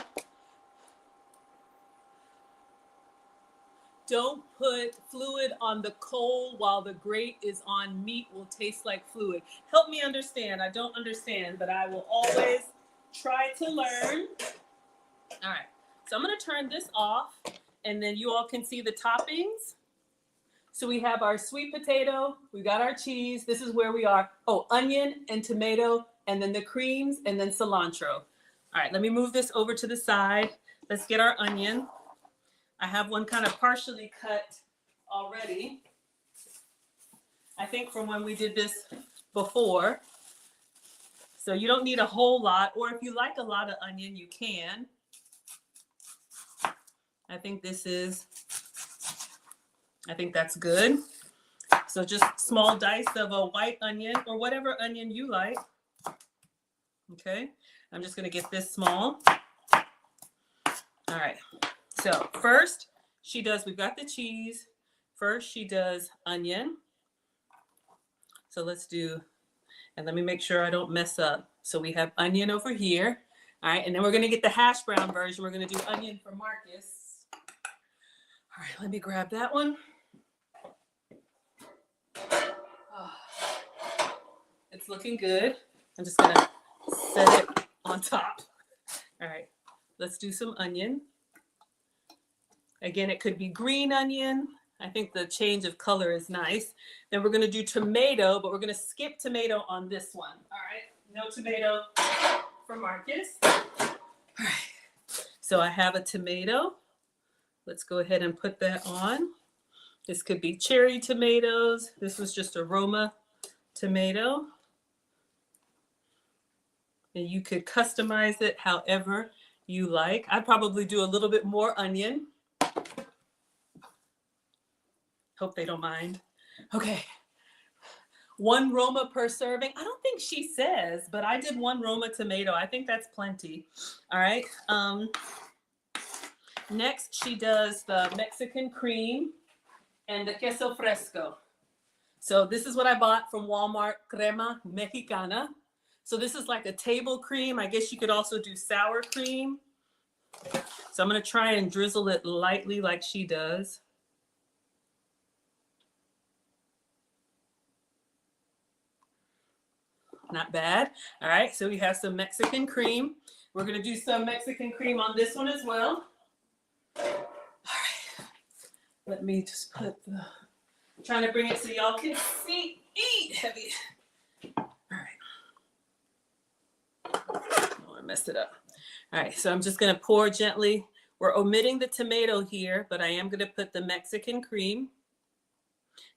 Don't put fluid on the coal while the grate is on. Meat will taste like fluid. Help me understand. I don't understand, but I will always try to learn. All right, so I'm gonna turn this off and then you all can see the toppings. So we have our sweet potato, we got our cheese. This is where we are. Oh, onion and tomato, and then the creams, and then cilantro. All right, let me move this over to the side. Let's get our onion. I have one kind of partially cut already. I think from when we did this before. So you don't need a whole lot, or if you like a lot of onion, you can. I think that's good. So just small dice of a white onion or whatever onion you like. Okay, I'm just gonna get this small. All right, so first she does, we've got the cheese. First she does onion. So let's do, and let me make sure I don't mess up. So we have onion over here. All right, and then we're gonna get the hash brown version. We're gonna do onion for Marcus. All right, let me grab that one. Oh, it's looking good. I'm just gonna set it on top. All right, let's do some onion. Again, it could be green onion. I think the change of color is nice. Then we're gonna do tomato, but we're gonna skip tomato on this one. All right, no tomato for Marcus. All right, so I have a tomato. Let's go ahead and put that on. This could be cherry tomatoes. This was just a Roma tomato. And you could customize it however you like. I'd probably do a little bit more onion. Hope they don't mind. Okay. 1 Roma per serving. I don't think she says, but I did 1 Roma tomato. I think that's plenty. All right. Next, she does the Mexican cream and the queso fresco. So this is what I bought from Walmart, crema mexicana. So this is like a table cream. I guess you could also do sour cream. So I'm going to try and drizzle it lightly like she does. Not bad. All right, so we have some Mexican cream. We're going to do some Mexican cream on this one as well. All right, let me just put the, I'm trying to bring it so y'all can see, eat heavy. All right. Oh, I messed it up. All right, so I'm just going to pour gently. We're omitting the tomato here, but I am going to put the Mexican cream.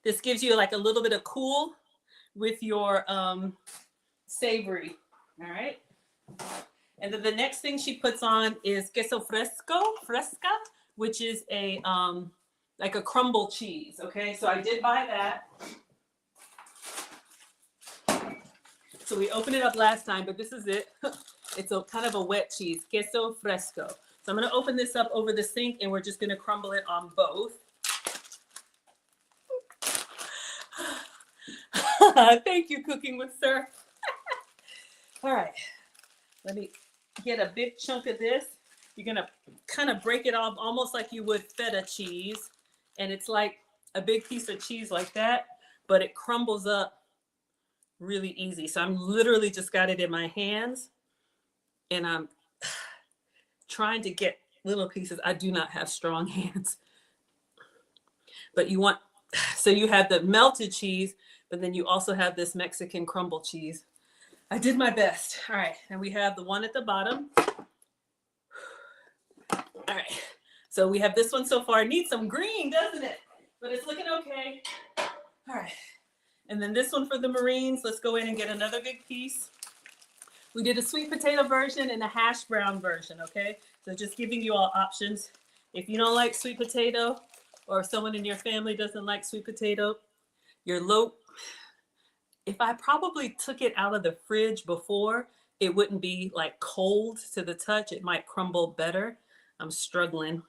This gives you like a little bit of cool with your savory. All right. And then the next thing she puts on is queso fresca, which is a like a crumble cheese. Okay, so I did buy that. So we opened it up last time, but this is it. It's a kind of a wet cheese, queso fresco. So I'm going to open this up over the sink, and we're just going to crumble it on both. Thank you, Cooking with Sir. All right, let me get a big chunk of this. You're going to kind of break it off almost like you would feta cheese. And it's like a big piece of cheese like that, but it crumbles up really easy. So I'm literally just got it in my hands, and I'm trying to get little pieces. I do not have strong hands. But you want, so you have the melted cheese, but then you also have this Mexican crumble cheese. I did my best. All right, and we have the one at the bottom. All right, so we have this one so far. It needs some green, doesn't it? But it's looking okay. All right, and then this one for the Marines. Let's go in and get another big piece. We did a sweet potato version and a hash brown version, okay? So just giving you all options. If you don't like sweet potato, or if someone in your family doesn't like sweet potato, your low, if I probably took it out of the fridge before, it wouldn't be like cold to the touch. It might crumble better. I'm struggling.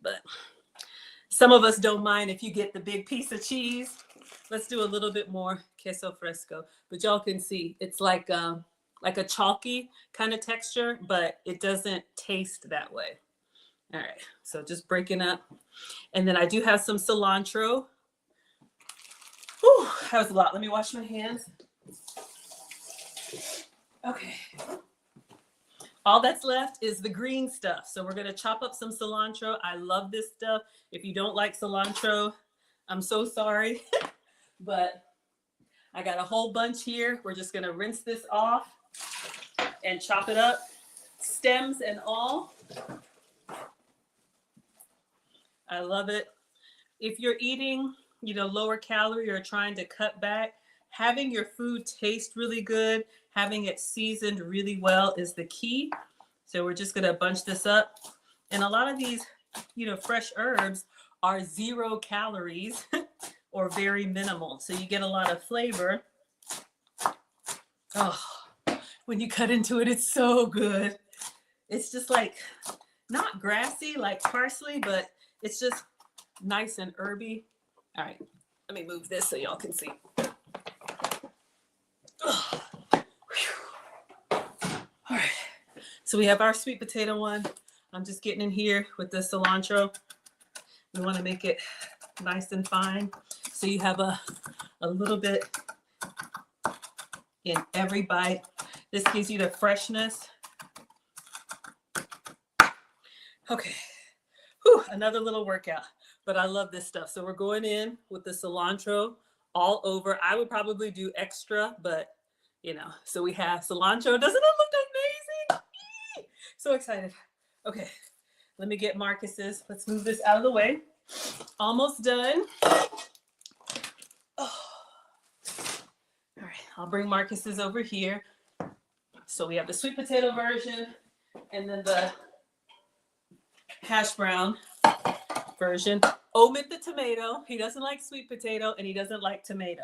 But some of us don't mind if you get the big piece of cheese. Let's do a little bit more queso fresco. But y'all can see it's like a chalky kind of texture, but it doesn't taste that way. All right, so just breaking up. And then I do have some cilantro. Whew, that was a lot. Let me wash my hands. Okay. All that's left is the green stuff. So we're going to chop up some cilantro. I love this stuff. If you don't like cilantro, I'm so sorry. But I got a whole bunch here. We're just going to rinse this off and chop it up, stems and all. I love it. If you're eating, lower calorie or trying to cut back, having your food taste really good, having it seasoned really well is the key. So we're just going to bunch this up. And a lot of these, fresh herbs are 0 calories, or very minimal. So you get a lot of flavor. Oh, when you cut into it, it's so good. It's just like not grassy like parsley, but it's just nice and herby. All right, let me move this so y'all can see. Oh. All right, so we have our sweet potato one. I'm just getting in here with the cilantro. We want to make it nice and fine. So you have a little bit in every bite. This gives you the freshness. Okay, whew, another little workout, but I love this stuff. So we're going in with the cilantro all over. I would probably do extra, but you know, so we have cilantro. Doesn't it look amazing? So excited. Okay, let me get Marcus's. Let's move this out of the way. Almost done. Oh. All right, I'll bring Marcus's over here. So we have the sweet potato version and then the hash brown version. Omit the tomato. He doesn't like sweet potato and he doesn't like tomato,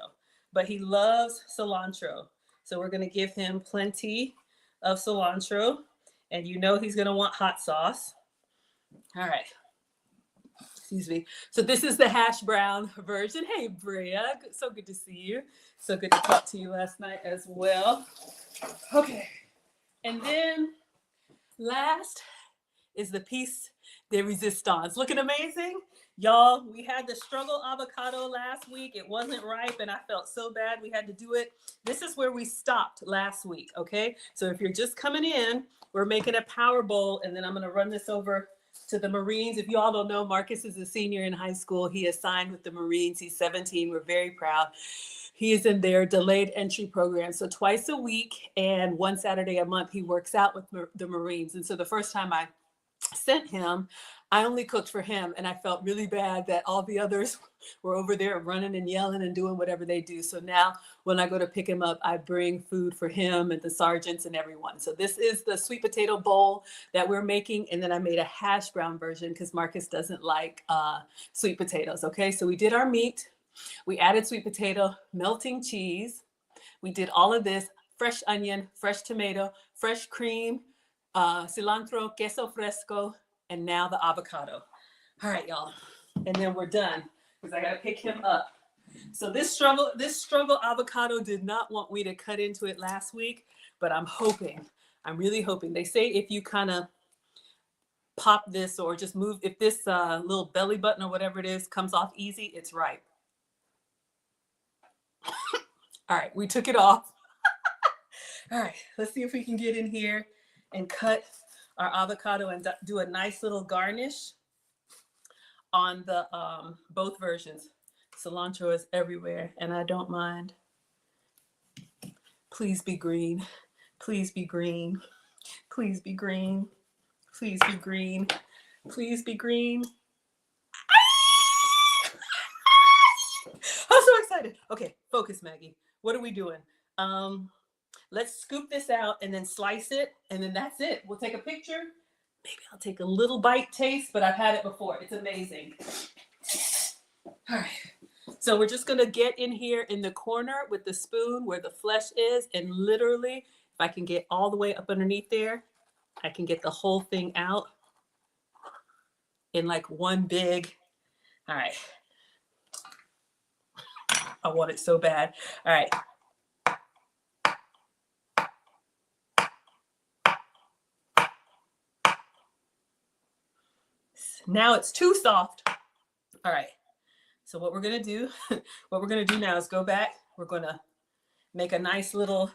but he loves cilantro. So we're gonna give him plenty of cilantro, and you know he's gonna want hot sauce. All right. Excuse me. So this is the hash brown version. Hey, Brea, so good to see you. So good to talk to you last night as well. Okay. And then last is the piece de resistance. Looking amazing? Y'all, we had the struggle avocado last week. It wasn't ripe and I felt so bad we had to do it. This is where we stopped last week, okay? So if you're just coming in, we're making a power bowl, and then I'm gonna run this over to the Marines. If you all don't know, Marcus is a senior in high school. He is signed with the Marines. He's 17. We're very proud. He is in their delayed entry program. So twice a week and one Saturday a month, he works out with the Marines. And so the first time I sent him, I only cooked for him, and I felt really bad that all the others were over there running and yelling and doing whatever they do. So now when I go to pick him up, I bring food for him and the sergeants and everyone. So this is the sweet potato bowl that we're making, and then I made a hash brown version because Marcus doesn't like sweet potatoes. Okay, so we did our meat, we added sweet potato, melting cheese, we did all of this, fresh onion, fresh tomato, fresh cream, cilantro, queso fresco, and now the avocado. All right, y'all. And then we're done because I gotta pick him up. So this struggle avocado did not want me to cut into it last week, but I'm really hoping. They say if you kind of pop this or just move, if this little belly button or whatever it is comes off easy, it's ripe. All right, we took it off. All right, let's see if we can get in here and cut our avocado and do a nice little garnish on the both versions. Cilantro is everywhere, and I don't mind. Please be green. Please be green. Please be green. Please be green. Please be green. I'm so excited. Okay, focus, Maggie. What are we doing? Let's scoop this out and then slice it, and then that's it. We'll take a picture. Maybe I'll take a little bite taste, but I've had it before. It's amazing. All right. So we're just gonna get in here in the corner with the spoon where the flesh is, and literally, if I can get all the way up underneath there, I can get the whole thing out in like one big, all right. I want it so bad. All right. Now it's too soft. All right. So what we're gonna do now is go back. We're gonna make a nice little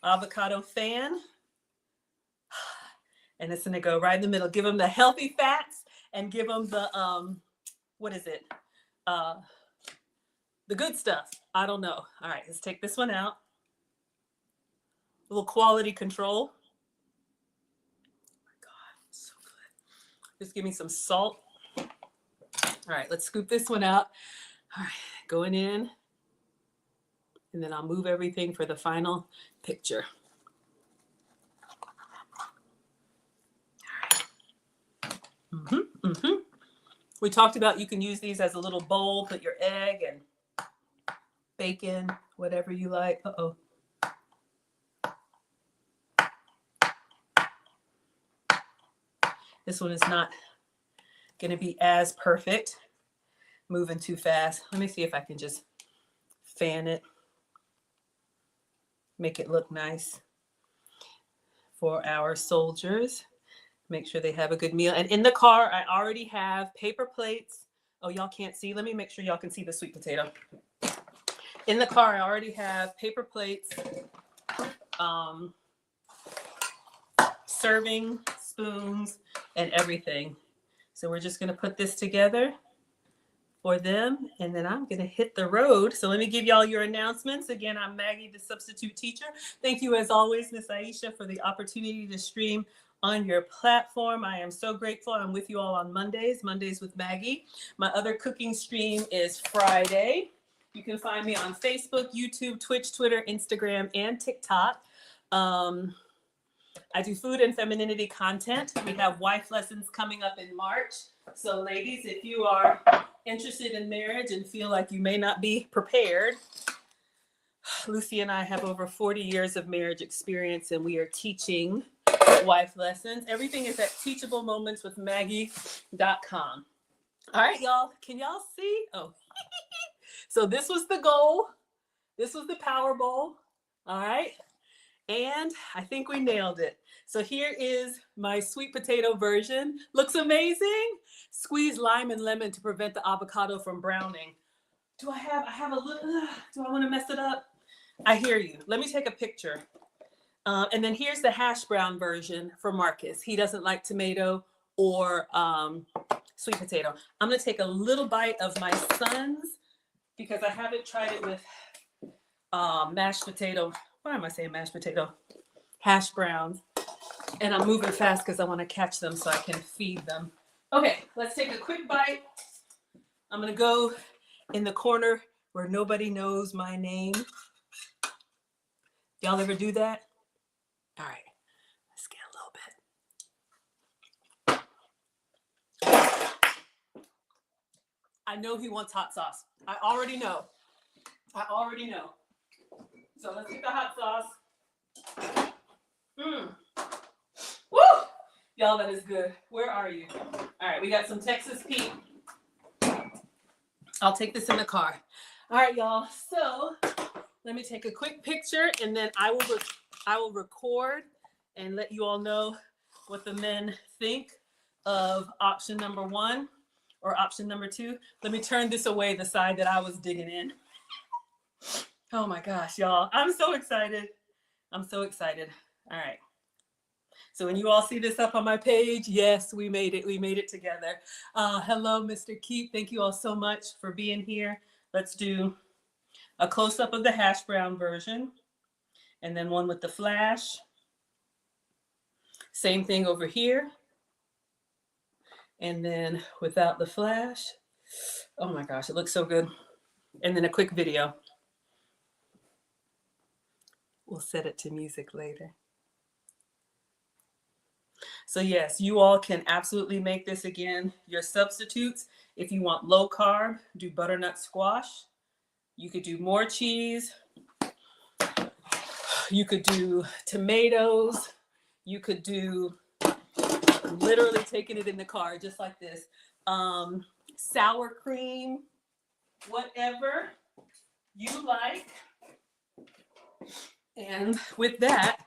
avocado fan. And it's gonna go right in the middle. Give them the healthy fats and give them the, what is it? The good stuff. I don't know. All right, let's take this one out. A little quality control. Oh my God, so good. Just give me some salt. All right, let's scoop this one out. All right, going in. And then I'll move everything for the final picture. All right. We talked about you can use these as a little bowl, put your egg and bacon, whatever you like. Uh-oh. This one is not going to be as perfect. Moving too fast. Let me see if I can just fan it. Make it look nice for our soldiers. Make sure they have a good meal. And in the car, I already have paper plates. Oh, y'all can't see. Let me make sure y'all can see the sweet potato. In the car, I already have paper plates, serving spoons, and everything. So we're just going to put this together for them, and then I'm going to hit the road. So let me give y'all your announcements. Again, I'm Maggie, the substitute teacher. Thank you, as always, Miss Aisha, for the opportunity to stream on your platform. I am so grateful. I'm with you all on Mondays with Maggie. My other cooking stream is Friday. You can find me on Facebook, YouTube, Twitch, Twitter, Instagram, and TikTok. I do food and femininity content. We have wife lessons coming up in March. So ladies, if you are interested in marriage and feel like you may not be prepared, Lucy and I have over 40 years of marriage experience, and we are teaching wife lessons. Everything is at teachablemomentswithmaggie.com. All right, y'all. Can y'all see? Oh, so this was the goal. This was the power bowl. All right. And I think we nailed it. So here is my sweet potato version. Looks amazing. Squeeze lime and lemon to prevent the avocado from browning. I have a little, do I want to mess it up? I hear you. Let me take a picture. And then here's the hash brown version for Marcus. He doesn't like tomato or sweet potato. I'm going to take a little bite of my son's because I haven't tried it with mashed potato. Why am I saying mashed potato? Hash browns. And I'm moving fast because I want to catch them so I can feed them. Okay, let's take a quick bite. I'm going to go in the corner where nobody knows my name. Y'all ever do that? All right, let's get a little bit. I know he wants hot sauce. I already know. So let's get the hot sauce. Woo! Y'all, that is good. Where are you? All right, we got some Texas Pete. I'll take this in the car. All right, y'all. So let me take a quick picture, and then I will record and let you all know what the men think of option number 1 or option number 2. Let me turn this away, the side that I was digging in. Oh my gosh, y'all. I'm so excited. All right. So when you all see this up on my page, yes, we made it. We made it together. Hello, Mr. Keep. Thank you all so much for being here. Let's do a close-up of the hash brown version and then one with the flash. Same thing over here. And then without the flash. Oh my gosh, it looks so good. And then a quick video. We'll set it to music later. So yes, you all can absolutely make this again your substitutes. If you want low carb, do butternut squash. You could do more cheese. You could do tomatoes. You could do, literally taking it in the car, just like this. Sour cream, whatever you like. And with that,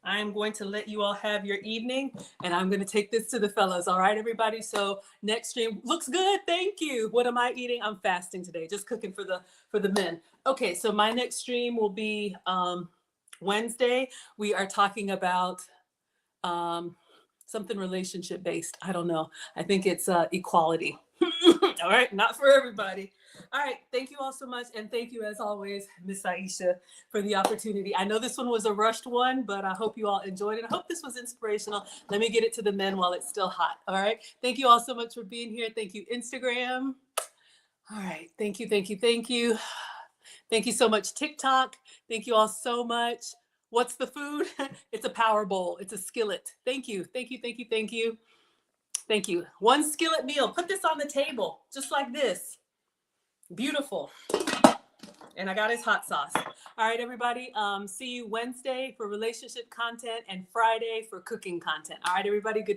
I'm going to let you all have your evening, and I'm going to take this to the fellas. All right, everybody. So next stream looks good. Thank you. What am I eating? I'm fasting today, just cooking for the men. Okay, so my next stream will be Wednesday. We are talking about something relationship based. I don't know. I think it's equality. All right, not for everybody. All right, thank you all so much, and thank you as always, Miss Aisha, for the opportunity. I know this one was a rushed one, but I hope you all enjoyed it. I hope this was inspirational. Let me get it to the men while it's still hot. All right, thank you all so much for being here. Thank you, Instagram. All right, thank you. Thank you so much, TikTok. Thank you all so much. What's the food? It's a power bowl. It's a skillet. Thank you. Thank you. One skillet meal. Put this on the table, just like this. Beautiful. And I got his hot sauce. All right, everybody. See you Wednesday for relationship content and Friday for cooking content. All right, everybody. Good